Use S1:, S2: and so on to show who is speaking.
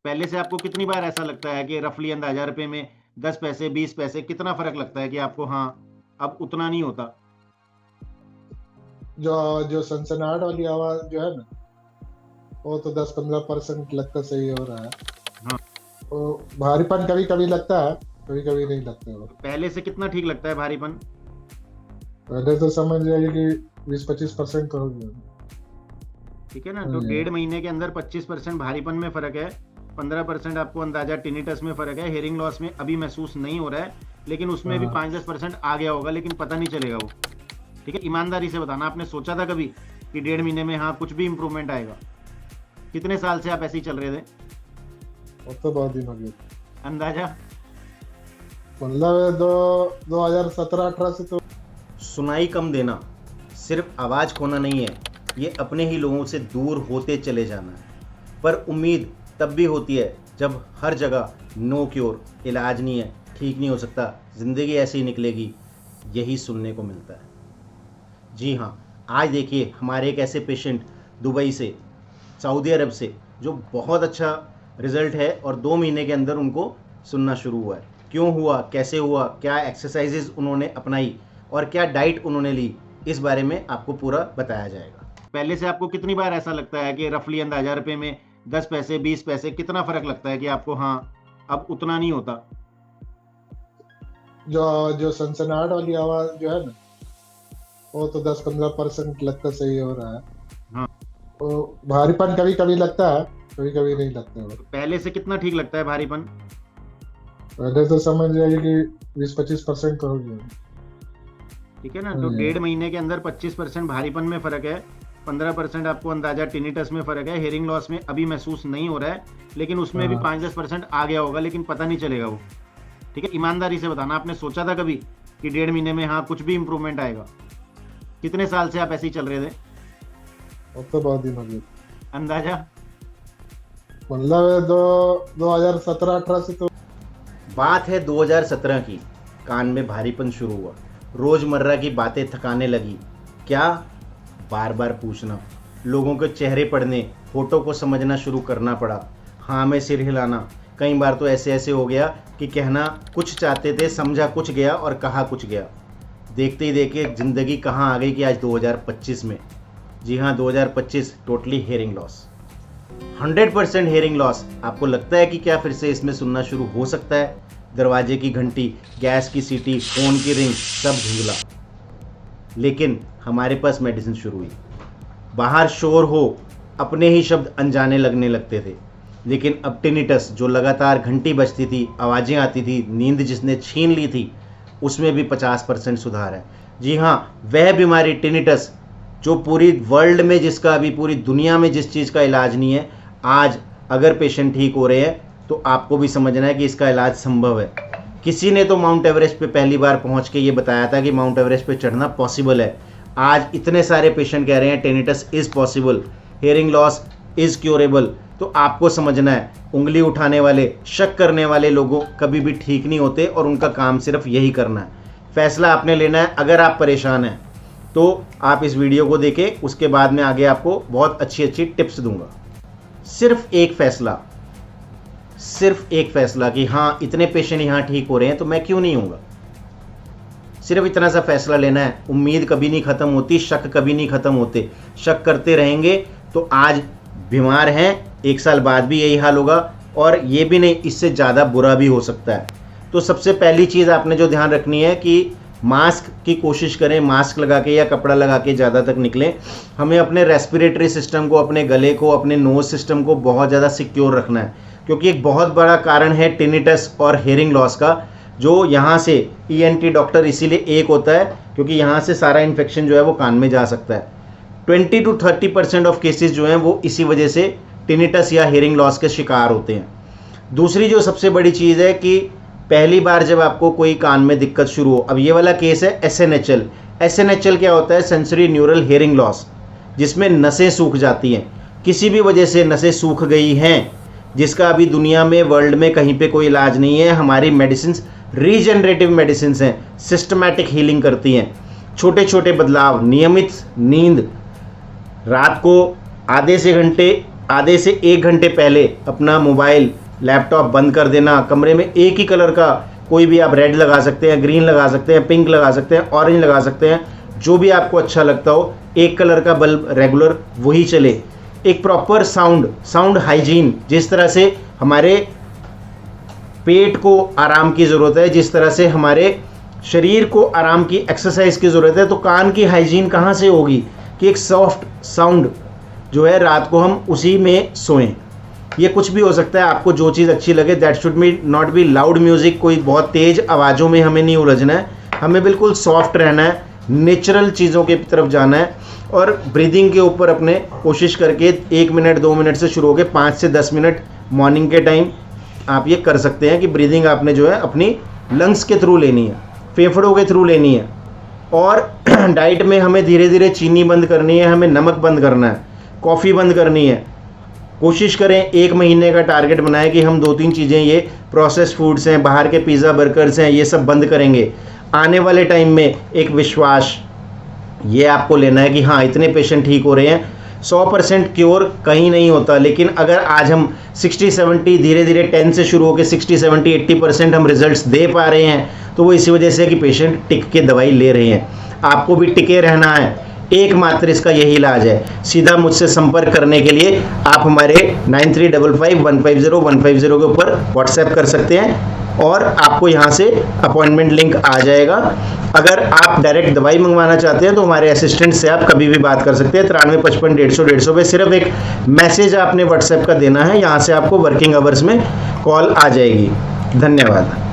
S1: पहले से आपको कितनी बार ऐसा लगता है कि रफली अंदाजा रुपए में 10 पैसे 20 पैसे कितना फर्क लगता है कि आपको हाँ अब उतना नहीं होता?
S2: जो जो सनसनाहट वाली आवाज जो है ना, वो तो 10-15% लगता सही हो रहा है।
S1: हाँ।
S2: तो भारीपन कभी कभी लगता है, कभी कभी नहीं लगता। वो
S1: पहले से कितना ठीक लगता है भारीपन?
S2: पहले तो समझ जाइए कि 20-25% तो हो गया।
S1: ठीक है ना, तो 1.5 महीने के अंदर 25% भारीपन में फर्क है, 15% आपको अंदाजा टिनिटस में फर्क है, हेयरिंग लॉस में अभी महसूस नहीं हो रहा है, लेकिन उसमें भी 5-10% आ गया होगा, लेकिन पता नहीं चलेगा वो। ठीक है, ईमानदारी से बताना, आपने सोचा था कभी कि 1.5 महीने में हाँ कुछ भी इंप्रूवमेंट आएगा? कितने साल से आप ऐसे ही चल रहे थे?
S2: वो तो बहुत दिन हो गए।
S1: अंदाजा?
S2: मतलब 2017-18 से तो।
S1: सुनाई कम देना सिर्फ आवाज़ खोना नहीं है, ये अपने ही लोगों से दूर होते चले जाना है। पर उम्मीद तब भी होती है जब हर जगह नो क्योर, इलाज नहीं है, ठीक नहीं हो सकता, ज़िंदगी ऐसी ही निकलेगी, यही सुनने को मिलता है। जी हाँ, आज देखिए हमारे एक ऐसे पेशेंट दुबई से, सऊदी अरब से, जो बहुत अच्छा रिज़ल्ट है और 2 महीने के अंदर उनको सुनना शुरू हुआ है। क्यों हुआ, कैसे हुआ, क्या एक्सरसाइजेज उन्होंने अपनाई और क्या डाइट उन्होंने ली, इस बारे में आपको पूरा बताया जाएगा। पहले से आपको कितनी बार ऐसा लगता है कि रफली अंदाजा रुपए में 10 पैसे 20 पैसे कितना फर्क लगता है कि आपको हाँ अब उतना नहीं होता?
S2: जो सनसनाहट वाली आवाज जो है ना, वो तो 10-15% लगता सही हो रहा है।
S1: हाँ।
S2: तो भारीपन कभी कभी लगता है, कभी कभी नहीं लगता। वो
S1: पहले से कितना ठीक लगता है भारीपन?
S2: पहले तो समझ जाइए कि 20-25% तो हो गया।
S1: ठीक है ना, तो 1.5 महीने के अंदर 25% भारीपन में फर्क है, 15% आपको अंदाजा टिनिटस में फर्क है, हेयरिंग लॉस में अभी महसूस नहीं हो रहा है, लेकिन उसमें भी 5-10% आ गया होगा, लेकिन पता नहीं चलेगा वो। ठीक है, ईमानदारी से बताना, आपने सोचा था कभी कि 1.5 महीने में हाँ कुछ भी इंप्रूवमेंट आएगा? कितने साल से आप ऐसे ही चल रहे थे?
S2: वो तो बहुत दिन हो गए।
S1: अंदाजा?
S2: मतलब 2017-18 से तो।
S1: बात है 2017 की, कान में भारीपन शुरू हुआ, रोज़मर्रा की बातें थकाने लगी। क्या? बार बार पूछना, लोगों के चेहरे पढ़ने, फोटो को समझना शुरू करना पड़ा, हाँ में सिर हिलाना, कई बार तो ऐसे ऐसे हो गया कि कहना कुछ चाहते थे, समझा कुछ गया और कहा कुछ गया। देखते ही देखते ज़िंदगी कहाँ आ गई कि आज 2025 में, जी हाँ 2025, totally hearing loss, 100% hearing loss. आपको लगता है कि क्या फिर से इसमें सुनना शुरू हो सकता है? दरवाजे की घंटी, गैस की सीटी, फ़ोन की रिंग, सब धुंधला। लेकिन हमारे पास मेडिसिन शुरू हुई। बाहर शोर हो, अपने ही शब्द अनजाने लगने लगते थे, लेकिन अब टिनिटस, जो लगातार घंटी बजती थी, आवाज़ें आती थी, नींद जिसने छीन ली थी, उसमें भी 50% सुधार है। जी हाँ, वह बीमारी टिनिटस जो पूरी वर्ल्ड में, जिसका अभी पूरी दुनिया में जिस चीज़ का इलाज नहीं है, आज अगर पेशेंट ठीक हो रहे हैं तो आपको भी समझना है कि इसका इलाज संभव है। किसी ने तो माउंट एवरेस्ट पे पहली बार पहुंच के ये बताया था कि माउंट एवरेस्ट पे चढ़ना पॉसिबल है। आज इतने सारे पेशेंट कह रहे हैं tinnitus is possible, hearing loss is curable. तो आपको समझना है, उंगली उठाने वाले, शक करने वाले लोगों कभी भी ठीक नहीं होते और उनका काम सिर्फ यही करना है। फैसला आपने लेना है। अगर आप परेशान हैं तो आप इस वीडियो को देखें, उसके बाद में आगे आपको बहुत अच्छी अच्छी टिप्स दूंगा। सिर्फ एक फैसला कि हाँ इतने पेशेंट यहाँ ठीक हो रहे हैं तो मैं क्यों नहीं होऊंगा। सिर्फ इतना सा फैसला लेना है। उम्मीद कभी नहीं ख़त्म होती, शक कभी नहीं ख़त्म होते। शक करते रहेंगे तो आज बीमार हैं, 1 साल बाद भी यही हाल होगा, और ये भी नहीं, इससे ज़्यादा बुरा भी हो सकता है। तो सबसे पहली चीज़ आपने जो ध्यान रखनी है कि मास्क की कोशिश करें, मास्क लगा के या कपड़ा लगा के ज़्यादा तक निकलें। हमें अपने रेस्पिरेटरी सिस्टम को, अपने गले को, अपने नोज सिस्टम को बहुत ज़्यादा सिक्योर रखना है, क्योंकि एक बहुत बड़ा कारण है टिनिटस और हेयरिंग लॉस का, जो यहाँ से ENT डॉक्टर इसीलिए एक होता है क्योंकि यहाँ से सारा इन्फेक्शन जो है वो कान में जा सकता है। 20 to 30% ऑफ केसेस जो हैं वो इसी वजह से टिनिटस या हेयरिंग लॉस के शिकार होते हैं। दूसरी जो सबसे बड़ी चीज़ है कि पहली बार जब आपको कोई कान में दिक्कत शुरू हो, अब ये वाला केस है SNHL। SNHL क्या होता है? सेंसरी न्यूरल हेयरिंग लॉस, जिसमें नसें सूख जाती हैं। किसी भी वजह से नसें सूख गई हैं, जिसका अभी दुनिया में, वर्ल्ड में कहीं पे कोई इलाज नहीं है। हमारी मेडिसिन रीजनरेटिव मेडिसिन हैं, सिस्टमैटिक हीलिंग करती हैं। छोटे छोटे बदलाव, नियमित नींद, रात को आधे से घंटे आधे से 1 घंटे पहले अपना मोबाइल लैपटॉप बंद कर देना। कमरे में एक ही कलर का कोई भी, आप रेड लगा सकते हैं, ग्रीन लगा सकते हैं, पिंक लगा सकते हैं, ऑरेंज लगा सकते हैं, जो भी आपको अच्छा लगता हो। एक कलर का बल्ब रेगुलर वही चले। एक प्रॉपर साउंड हाइजीन, जिस तरह से हमारे पेट को आराम की ज़रूरत है, जिस तरह से हमारे शरीर को आराम की एक्सरसाइज की ज़रूरत है, तो कान की हाइजीन कहाँ से होगी कि एक सॉफ्ट साउंड जो है रात को हम उसी में सोएं। ये कुछ भी हो सकता है, आपको जो चीज़ अच्छी लगे। That should be not be loud music, कोई बहुत तेज़ आवाज़ों में हमें नहीं उलझना है, हमें बिल्कुल सॉफ्ट रहना है, नेचुरल चीज़ों की तरफ जाना है। और ब्रीदिंग के ऊपर अपने कोशिश करके 1 मिनट 2 मिनट से शुरू होकर 5 से 10 मिनट मॉर्निंग के टाइम आप ये कर सकते हैं कि ब्रीदिंग आपने जो है अपनी लंग्स के थ्रू लेनी है, फेफड़ों के थ्रू लेनी है। और डाइट में हमें धीरे धीरे चीनी बंद करनी है, हमें नमक बंद करना है, कॉफ़ी बंद करनी है। कोशिश करें 1 महीने का टारगेट बनाएं कि हम 2-3 चीज़ें, ये प्रोसेस्ड फूड्स हैं, बाहर के पिज़्ज़ा बर्गर्स हैं, ये सब बंद करेंगे। आने वाले टाइम में एक विश्वास ये आपको लेना है कि हाँ इतने पेशेंट ठीक हो रहे हैं। 100% क्योर कहीं नहीं होता, लेकिन अगर आज हम 60-70 धीरे धीरे 10 से शुरू होकर 60-70-80% हम रिजल्ट्स दे पा रहे हैं, तो वो इसी वजह से कि पेशेंट टिक के दवाई ले रहे हैं। आपको भी टिके रहना है, एकमात्र इसका यही इलाज है। सीधा मुझसे संपर्क करने के लिए आप हमारे 9355150150 के ऊपर व्हाट्सएप कर सकते हैं और आपको यहाँ से अपॉइंटमेंट लिंक आ जाएगा। अगर आप डायरेक्ट दवाई मंगवाना चाहते हैं तो हमारे असिस्टेंट से आप कभी भी बात कर सकते हैं। 9355 पे सिर्फ एक मैसेज आपने व्हाट्सएप का देना है, यहाँ से आपको वर्किंग आवर्स में कॉल आ जाएगी। धन्यवाद।